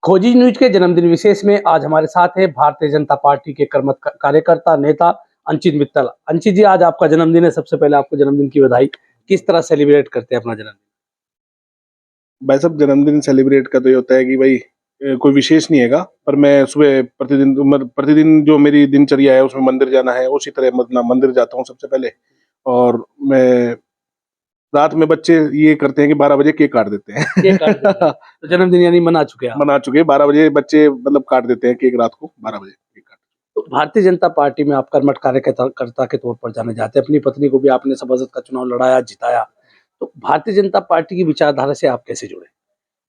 खोजी न्यूज के जन्मदिन विशेष में आज हमारे साथ है भारतीय जनता पार्टी के कर्मठ कार्यकर्ता नेता अंचित मित्तल। अंचित जी, आज आपका जन्मदिन है। सबसे पहले आपको जन्मदिन की बधाई। किस तरह सेलिब्रेट करते हैं अपना जन्मदिन? भाई साहब, जन्मदिन सेलिब्रेट का तो ये होता है कि भाई कोई विशेष नहीं हैगा, पर मैं सुबह प्रतिदिन जो मेरी दिनचर्या है उसमें मंदिर जाना है, उसी तरह मतलब मंदिर जाता हूँ सबसे पहले। और मैं रात में बच्चे ये करते हैं कि 12 बजे केक काट देते केक काट देते हैं। हैं। तो जन्मदिन यानी मना चुके हैं आप। मना चुके 12 बजे बच्चे मतलब काट देते हैं केक, रात को 12 बजे केक काट। तो भारतीय जनता पार्टी में आप कर्मठ कार्यकर्ता के तौर पर जाने जाते हैं। अपनी पत्नी को भी आपने सभासद का चुनाव लड़ाया, जिताया। तो भारतीय जनता पार्टी की विचारधारा से आप कैसे जुड़े?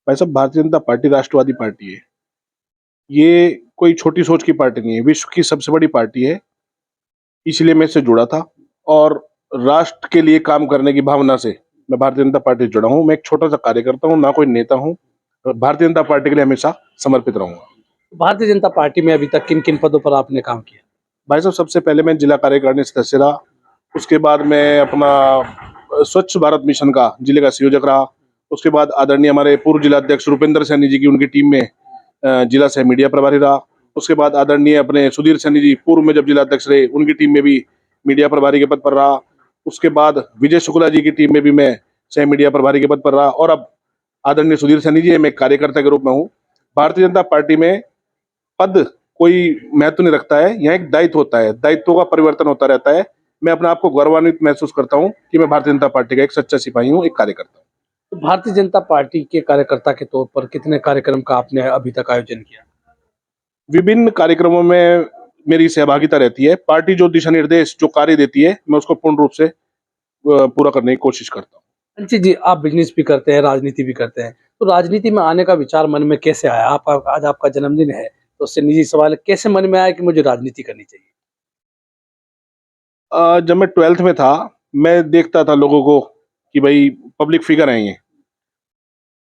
भाई साहब, भारतीय जनता पार्टी राष्ट्रवादी पार्टी है। ये कोई छोटी सोच की पार्टी नहीं है, विश्व की सबसे बड़ी पार्टी है। इसलिए मैं इससे जुड़ा था और राष्ट्र के लिए काम करने की भावना से मैं भारतीय जनता पार्टी से जुड़ा हूँ। मैं एक छोटा सा कार्यकर्ता हूँ, ना कोई नेता हूँ। भारतीय जनता पार्टी के लिए हमेशा समर्पित रहूंगा। भारतीय जनता पार्टी में अभी तक किन किन पदों पर आपने काम किया? भाई साहब, सबसे पहले मैं जिला कार्यकारिणी सदस्य रहा। उसके बाद मैं अपना स्वच्छ भारत मिशन का जिले का संयोजक रहा। उसके बाद आदरणीय हमारे पूर्व जिला अध्यक्ष रुपेंद्र सैनी जी की उनकी टीम में जिला सह मीडिया प्रभारी रहा। उसके बाद आदरणीय अपने सुधीर सैनी जी पूर्व में जब जिला अध्यक्ष रहे, उनकी टीम में भी मीडिया प्रभारी के पद पर रहा। उसके बाद विजय शुक्ला जी की टीम में भी मैं सह मीडिया प्रभारी के पद पर रहा। और अब आदरणीय सुधीर सैनी जी, मैं कार्यकर्ता के रूप में हूँ। भारतीय जनता पार्टी में पद कोई महत्व नहीं रखता है, यहाँ एक दायित्व होता है, दायित्वों का परिवर्तन होता रहता है। मैं अपने आप को गौरवान्वित महसूस करता हूँ कि मैं भारतीय जनता पार्टी का एक सच्चा सिपाही हूँ, एक कार्यकर्ता हूँ। तो भारतीय जनता पार्टी के कार्यकर्ता के तौर पर कितने कार्यक्रम का आपने अभी तक आयोजन किया? विभिन्न कार्यक्रमों में मेरी सहभागिता रहती है। पार्टी जो दिशा निर्देश, जो कार्य देती है, मैं उसको पूर्ण रूप से पूरा करने की कोशिश करता हूँ। अंचित जी, आप बिजनेस भी करते हैं, राजनीति भी करते हैं। तो राजनीति में आने का विचार मन में कैसे आया? आज आपका जन्मदिन है, तो उससे निजी सवाल है, कैसे मन में आया कि मुझे राजनीति करनी चाहिए? जब मैं 12th में था, मैं देखता था लोगों को कि भाई पब्लिक फिगर हैं ये,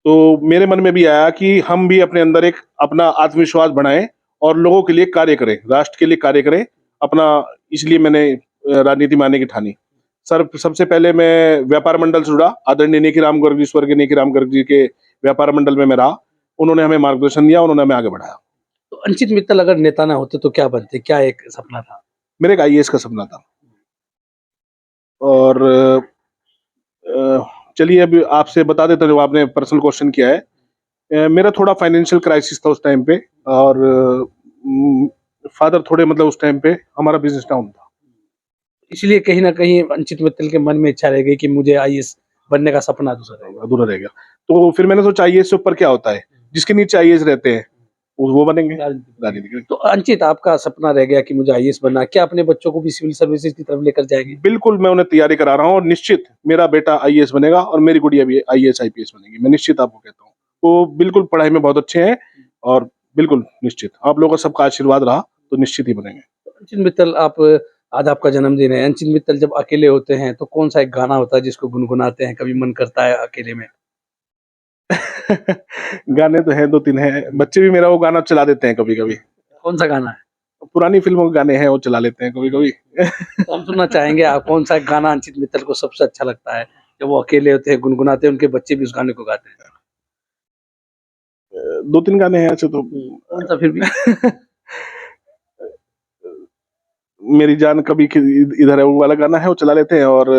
तो मेरे मन में भी आया कि हम भी अपने अंदर एक अपना आत्मविश्वास बढ़ाएं और लोगों के लिए कार्य करें, राष्ट्र के लिए कार्य करें अपना। इसलिए मैंने राजनीति में आने की ठानी। सर, सबसे पहले मैं व्यापार मंडल से जुड़ा। आदरणीय नेकीराम गर्ग जी, स्वर्गीय नेकीराम गर्ग जी के व्यापार मंडल में मैं रहा। उन्होंने हमें मार्गदर्शन दिया, उन्होंने हमें आगे बढ़ाया। तो अंचित मित्तल अगर नेता ना होते तो क्या बनते? क्या एक सपना था? मेरे एक आईएएस का सपना था। और चलिए अभी आपसे बता देता हूँ, जो आपने पर्सनल क्वेश्चन किया है। मेरा थोड़ा फाइनेंशियल क्राइसिस था उस टाइम पे। और फादर थोड़े मतलब उस टाइम पे हमारा बिजनेस डाउन था। इसलिए कहीं न कहीं अंचित मित्तल के मन में इच्छा रह गई कि मुझे आईएएस बनने का सपना अधूरा रह गया। तो फिर मैंने सोचा आईएएस से ऊपर क्या होता है, जिसके नीचे आईएएस रहते हैं वो बनेंगे राजनीति। तो अंचित, आपका सपना रह गया कि मुझे आईएएस बनना है। क्या अपने बच्चों को भी सिविल सर्विसेज की तरफ लेकर जाएंगे? बिल्कुल, मैं उन्हें तैयारी करा रहा हूँ और निश्चित मेरा बेटा आईएएस बनेगा और मेरी गुड़िया भी आईएएस आईपीएस बनेगी। मैं निश्चित आपको कहता हूँ। वो बिल्कुल पढ़ाई में बहुत अच्छे हैं और बिल्कुल निश्चित आप लोगों का सबका आशीर्वाद रहा तो निश्चित ही बनेंगे। अंचित मित्तल, आप आज आपका जन्मदिन है। अंचित मित्तल जब अकेले होते हैं तो कौन सा एक गाना होता है जिसको गुनगुनाते हैं? कभी मन करता है अकेले में? गाने तो हैं, 2-3 हैं। बच्चे भी मेरा वो गाना चला देते हैं कभी-कभी। कौन सा गाना है? पुरानी फ़िल्मों के गाने हैं, वो चला लेते हैं कभी-कभी। तो हम सुनना चाहेंगे, आप कौन सा गाना अंचित मित्तल को सबसे अच्छा लगता है? जब वो अकेले होते हैं, गुनगुनाते हैं, उनके बच्चे भी उस गाने को गाते हैं। 2-3 गाने हैं ऐसे तो। कौन सा फिर भी? मेरी जान कभी इधर है, वो वाला गाना है, वो चला लेते हैं। और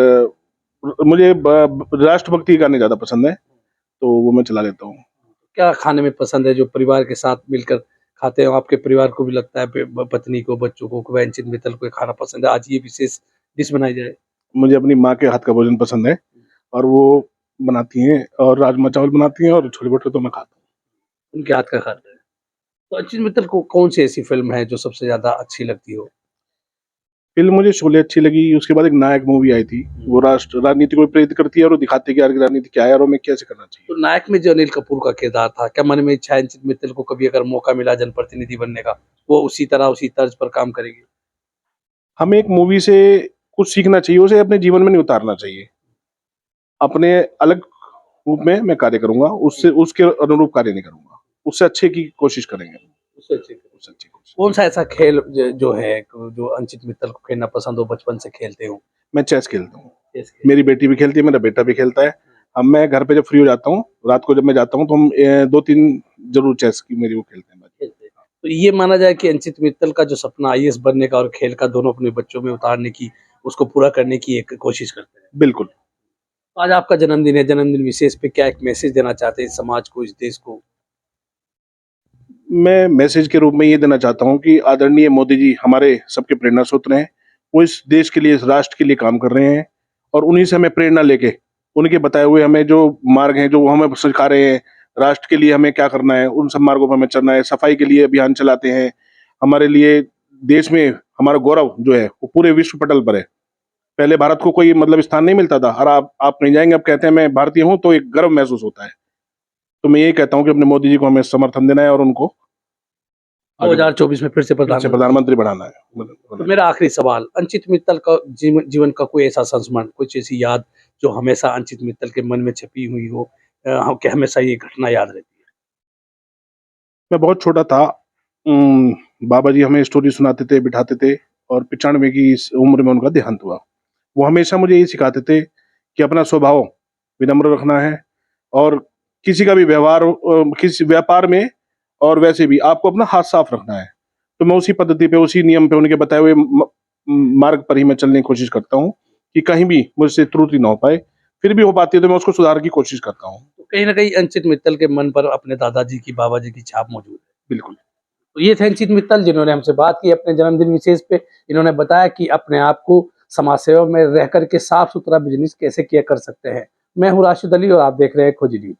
मुझे राष्ट्रभक्ति गाने ज्यादा पसंद है, तो वो मैं चला लेता हूँ। क्या खाने में पसंद है जो परिवार के साथ मिलकर खाते हो? आपके परिवार को भी लगता है, पत्नी को, बच्चों को, कि अंचित मित्तल को ये खाना पसंद है, आज ये विशेष डिश बनाई जाए? मुझे अपनी माँ के हाथ का भोजन पसंद है और वो बनाती हैं, और राजमा चावल बनाती हैं, और छोले भटूरे तो मैं खाता हूँ। उनके हाथ का खाते हैं। तो अंचित मित्तल को कौन सी ऐसी फिल्म है जो सबसे ज्यादा अच्छी लगती हो? फिल्म मुझे शोले अच्छी लगी। उसके बाद एक नायक मूवी आई थी, वो राजनीति को प्रेरित करती है और वो दिखाती है कि यार राजनीति क्या है और हमें कैसे करना चाहिए। तो नायक में जो अनिल कपूर का किरदार था, क्या मन में इच्छा है अंचित मित्तल को कभी अगर मौका मिला जनप्रतिनिधि बनने का, वो उसी तरह उसी तर्ज पर काम करेगी? हमें एक मूवी से कुछ सीखना चाहिए, उसे अपने जीवन में नहीं उतारना चाहिए। अपने अलग रूप में मैं कार्य करूंगा, उससे उसके अनुरूप कार्य नहीं करूंगा। उससे अच्छे की कोशिश करेंगे। उससे अच्छी कोशिश। कौन सा ऐसा खेल जो है जो अंचित मित्तल को खेलना पसंद हो, बचपन से खेलते हो? मैं चेस खेलता हूँ। मेरी बेटी भी खेलती है, मेरा बेटा भी खेलता है। अब मैं घर पे जब फ्री हो जाता हूँ, रात को जब मैं जाता हूँ, तो हम 2-3 जरूर चेस की मेरी वो खेलते हैं। तो ये माना जाए कि अंचित मित्तल का जो सपना आईएएस बनने का और खेल का दोनों अपने बच्चों में उतारने की, उसको पूरा करने की एक कोशिश करते हैं। बिल्कुल। तो आज आपका जन्मदिन है, जन्मदिन विशेष पे क्या एक मैसेज देना चाहते हैं इस समाज को, इस देश को? मैं मैसेज के रूप में ये देना चाहता हूँ कि आदरणीय मोदी जी हमारे सबके प्रेरणा स्रोत हैं। वो इस देश के लिए, इस राष्ट्र के लिए काम कर रहे हैं, और उन्हीं से हमें प्रेरणा लेके, उनके बताए हुए हमें जो मार्ग हैं, जो वो हमें सिखा रहे हैं, राष्ट्र के लिए हमें क्या करना है, उन सब मार्गों पर हमें चलना है। सफाई के लिए अभियान चलाते हैं। हमारे लिए देश में हमारा गौरव जो है वो पूरे विश्व पटल पर है। पहले भारत को कोई मतलब स्थान नहीं मिलता था, और आप कहीं जाएंगे, अब कहते हैं मैं भारतीय हूँ, तो एक गर्व महसूस होता है। तो मैं यही कहता हूँ कि अपने मोदी जी को हमें समर्थन देना है, और उनको 2024 में फिर से प्रधानमंत्री बनाना है। तो मेरा आखिरी सवाल, अंचित मित्तल का जीवन का कोई ऐसा संस्मरण, कुछ ऐसी याद जो हमेशा अंचित मित्तल के मन में छपी हुई हो, कि हमेशा ये घटना याद रहती है? मैं बहुत छोटा था, बाबा जी हमें स्टोरी सुनाते थे, बिठाते थे, और 95 की इस उम्र में उनका देहांत हुआ। वो हमेशा मुझे ये सिखाते थे कि अपना स्वभाव विनम्र रखना है, और किसी का भी व्यवहार, किसी व्यापार में और वैसे भी आपको अपना हाथ साफ रखना है। तो मैं उसी पद्धति पे, उसी नियम पे, उनके बताए हुए मार्ग पर ही मैं चलने की कोशिश करता हूँ कि कहीं भी मुझसे त्रुटि ना हो पाए। फिर भी हो पाती है तो मैं उसको सुधार की कोशिश करता हूँ। तो कहीं न कहीं अंचित मित्तल के मन पर अपने दादाजी की, बाबा जी की छाप मौजूद है। बिल्कुल। तो ये थे अंचित मित्तल, जिन्होंने हमसे बात की अपने जन्मदिन विशेष पे। इन्होंने बताया कि अपने आप को समाज सेवा में रह कर के साफ-सुथरा बिज़नेस कैसे किया कर सकते हैं। मैं हूँ राशिद अली और आप देख रहे हैं खोजी न्यूज़।